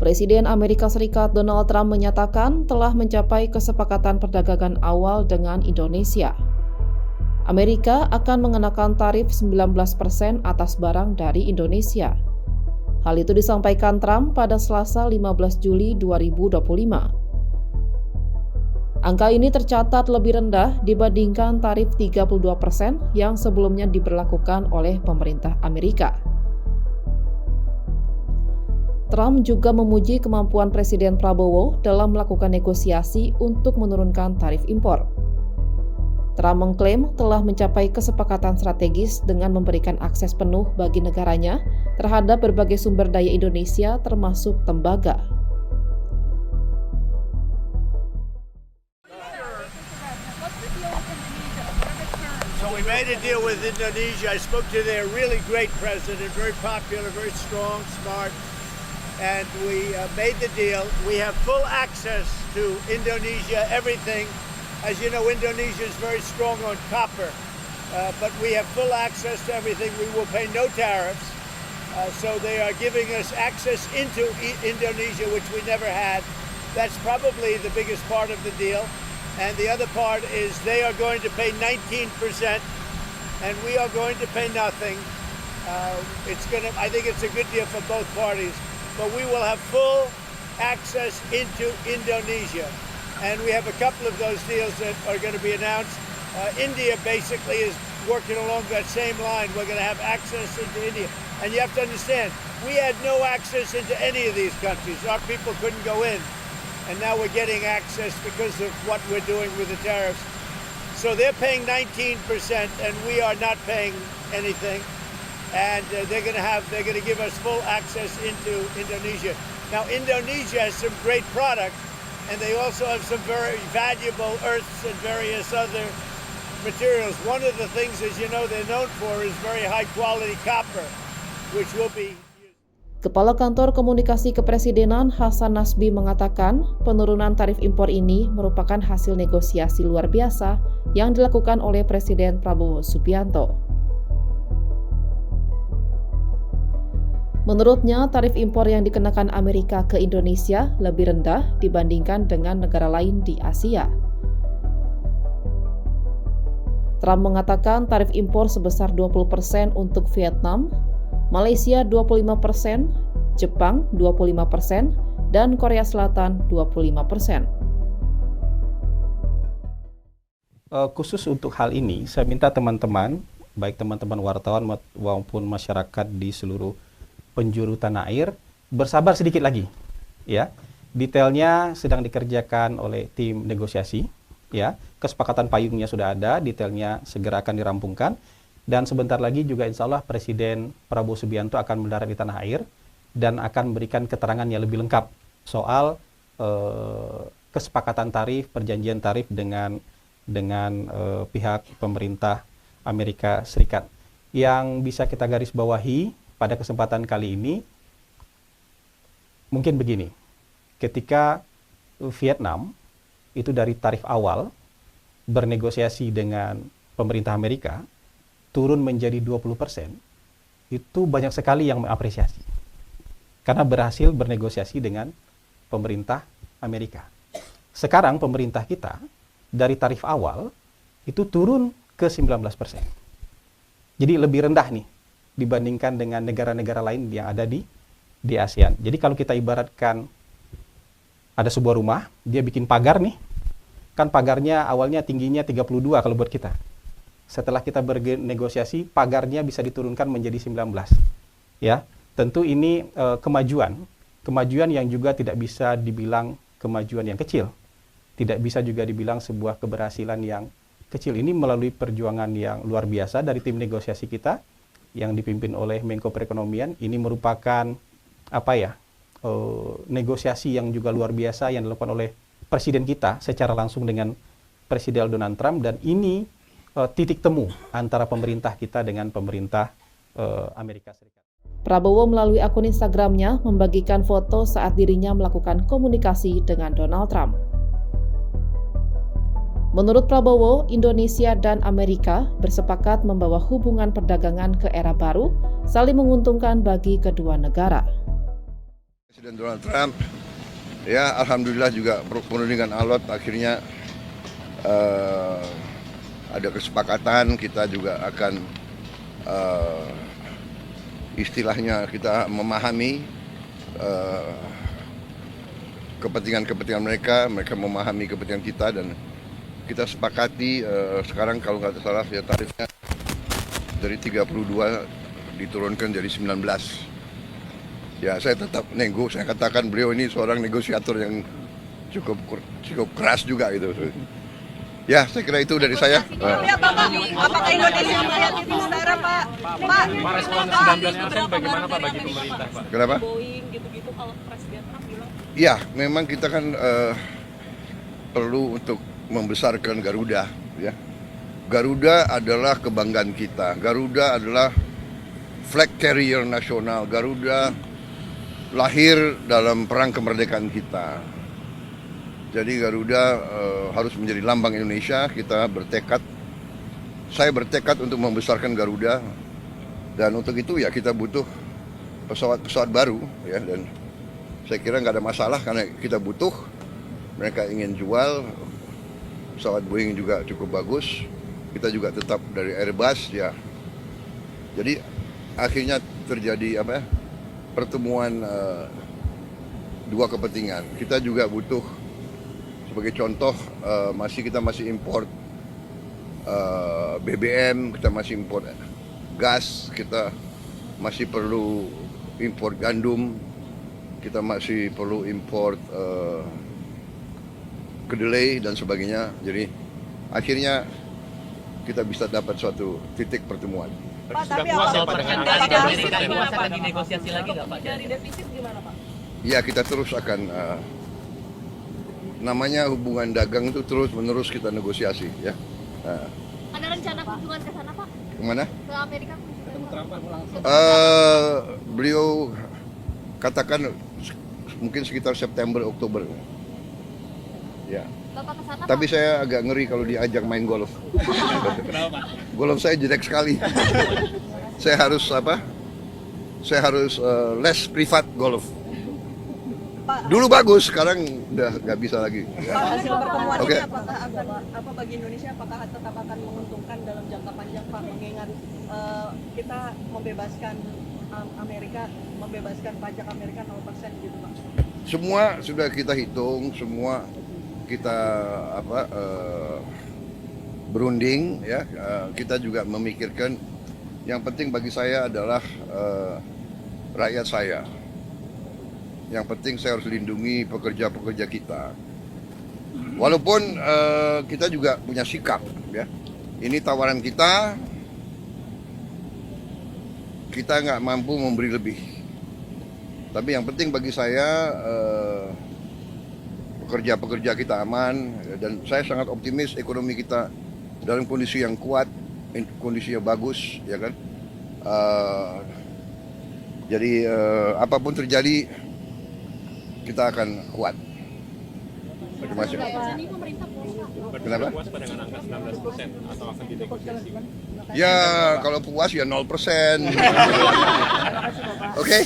Presiden Amerika Serikat Donald Trump menyatakan telah mencapai kesepakatan perdagangan awal dengan Indonesia. Amerika akan mengenakan tarif 19% atas barang dari Indonesia. Hal itu disampaikan Trump pada Selasa 15 Juli 2025. Angka ini tercatat lebih rendah dibandingkan tarif 32% yang sebelumnya diberlakukan oleh pemerintah Amerika. Trump juga memuji kemampuan Presiden Prabowo dalam melakukan negosiasi untuk menurunkan tarif impor. Trump mengklaim telah mencapai kesepakatan strategis dengan memberikan akses penuh bagi negaranya terhadap berbagai sumber daya Indonesia termasuk tembaga. So we made a deal with Indonesia. I spoke to their really great president, very popular, very strong, smart. And we made the deal. We have full access to Indonesia, everything. As you know, Indonesia is very strong on copper, but we have full access to everything. We will pay no tariffs. So they are giving us access into Indonesia, which we never had. That's probably the biggest part of the deal. And the other part is they are going to pay 19%, and we are going to pay nothing. I think it's a good deal for both parties. But we will have full access into Indonesia. And we have a couple of those deals that are going to be announced. India basically is working along that same line. We're going to have access into India. And you have to understand, we had no access into any of these countries. Our people couldn't go in. And now we're getting access because of what we're doing with the tariffs. So they're paying 19% and we are not paying anything. And they're going to give us full access into Indonesia. Now, Indonesia has some great products, and they also have some very valuable earths and various other materials. One of the things, as you know, they're known for is very high-quality copper, which will be used. Kepala Kantor Komunikasi Kepresidenan Hasan Nasbi mengatakan penurunan tarif impor ini merupakan hasil negosiasi luar biasa yang dilakukan oleh Presiden Prabowo Subianto. Menurutnya, tarif impor yang dikenakan Amerika ke Indonesia lebih rendah dibandingkan dengan negara lain di Asia. Trump mengatakan tarif impor sebesar 20% untuk Vietnam, Malaysia 25%, Jepang 25%, dan Korea Selatan 25%. Khusus untuk hal ini, saya minta teman-teman, baik teman-teman wartawan maupun masyarakat di seluruh penjuru tanah air, bersabar sedikit lagi, ya. Detailnya sedang dikerjakan oleh tim negosiasi, ya. Kesepakatan payungnya sudah ada, detailnya segera akan dirampungkan, dan sebentar lagi juga insya Allah Presiden Prabowo Subianto akan mendarat di tanah air dan akan memberikan keterangan yang lebih lengkap soal kesepakatan tarif, perjanjian tarif dengan pihak pemerintah Amerika Serikat. Yang bisa kita garis bawahi pada kesempatan kali ini, mungkin begini, ketika Vietnam itu dari tarif awal bernegosiasi dengan pemerintah Amerika turun menjadi 20%, itu banyak sekali yang mengapresiasi karena berhasil bernegosiasi dengan pemerintah Amerika. Sekarang pemerintah kita dari tarif awal itu turun ke 19%. Jadi lebih rendah nih dibandingkan dengan negara-negara lain yang ada di ASEAN. Jadi kalau kita ibaratkan ada sebuah rumah, dia bikin pagar nih, kan pagarnya awalnya tingginya 32 kalau buat kita. Setelah kita bernegosiasi, pagarnya bisa diturunkan menjadi 19. Ya, tentu ini kemajuan yang juga tidak bisa dibilang kemajuan yang kecil. Tidak bisa juga dibilang sebuah keberhasilan yang kecil. Ini melalui perjuangan yang luar biasa dari tim negosiasi kita yang dipimpin oleh Menko Perekonomian. Ini merupakan negosiasi yang juga luar biasa yang dilakukan oleh Presiden kita secara langsung dengan Presiden Donald Trump, dan ini titik temu antara pemerintah kita dengan pemerintah Amerika Serikat. Prabowo melalui akun Instagramnya membagikan foto saat dirinya melakukan komunikasi dengan Donald Trump. Menurut Prabowo, Indonesia dan Amerika bersepakat membawa hubungan perdagangan ke era baru, saling menguntungkan bagi kedua negara. Presiden Donald Trump, ya alhamdulillah juga perundingan alot akhirnya ada kesepakatan. Kita juga akan istilahnya kita memahami kepentingan mereka memahami kepentingan kita, dan kita sepakati sekarang kalau nggak salah ya tarifnya dari 32 diturunkan jadi 19. Ya, saya tetap nego. Saya katakan beliau ini seorang negosiator yang cukup keras juga gitu. Ya, saya kira itu dari saya. Tapi apakah Indonesia melihat itu secara Pak? Pak, respon 19% bagaimana Pak bagi pemerintah Pak? Kenapa? Boeing gitu-gitu kalau Presiden Trump bilang. Ya, memang kita kan perlu untuk membesarkan Garuda. Ya, Garuda adalah kebanggaan kita. Garuda adalah flag carrier nasional. Garuda lahir dalam perang kemerdekaan kita. Jadi Garuda harus menjadi lambang Indonesia. Kita bertekad, saya bertekad untuk membesarkan Garuda, dan untuk itu ya kita butuh pesawat-pesawat baru ya, dan saya kira nggak ada masalah karena kita butuh. Mereka ingin jual pesawat Boeing juga cukup bagus. Kita juga tetap dari Airbus ya. Jadi akhirnya terjadi pertemuan dua kepentingan. Kita juga butuh, sebagai contoh, kita masih import BBM, kita masih import gas, kita masih perlu import gandum, kita masih perlu import kedelai dan sebagainya. Jadi akhirnya kita bisa dapat suatu titik pertemuan. Pak, tapi puas ya, apa Pak, dengan dari angka defisit Amerika gimana itu? Pak? Lagi negosiasi lagi nggak, Pak? Dari defisit gimana Pak? Ya, kita terus akan namanya hubungan dagang itu terus-menerus kita negosiasi ya. Ada rencana kunjungan ke sana Pak? Kemana? Ke Amerika? Beliau katakan mungkin sekitar September Oktober. Ya. Bapak ke sana Tapi saya agak ngeri kalau diajak main golf. Kenapa? Golf saya jelek sekali. Saya harus Saya harus les privat golf. Pak, Dulu bagus, sekarang udah nggak bisa lagi. Pak, hasil pertemuan Oke. ini apakah akan bagi Indonesia apakah tetap akan menguntungkan dalam jangka panjang Pak, mengingat kita membebaskan Amerika, membebaskan pajak Amerika 0% gitu Pak? Semua sudah kita hitung, semua kita berunding ya. Kita juga memikirkan yang penting bagi saya adalah rakyat saya. Yang penting saya harus lindungi pekerja-pekerja kita. Walaupun kita juga punya sikap ya. Ini tawaran kita nggak mampu memberi lebih. Tapi yang penting bagi saya pekerja-pekerja kita aman, dan saya sangat optimis ekonomi kita dalam kondisi yang kuat, kondisinya bagus, ya kan. Jadi apapun terjadi kita akan kuat. Terima kasih. Ini pemerintah puas Pak. Kenapa? Puas Pak dengan angka 19% atau akan dinegosiasi? Ya kalau puas ya 0%. Oke.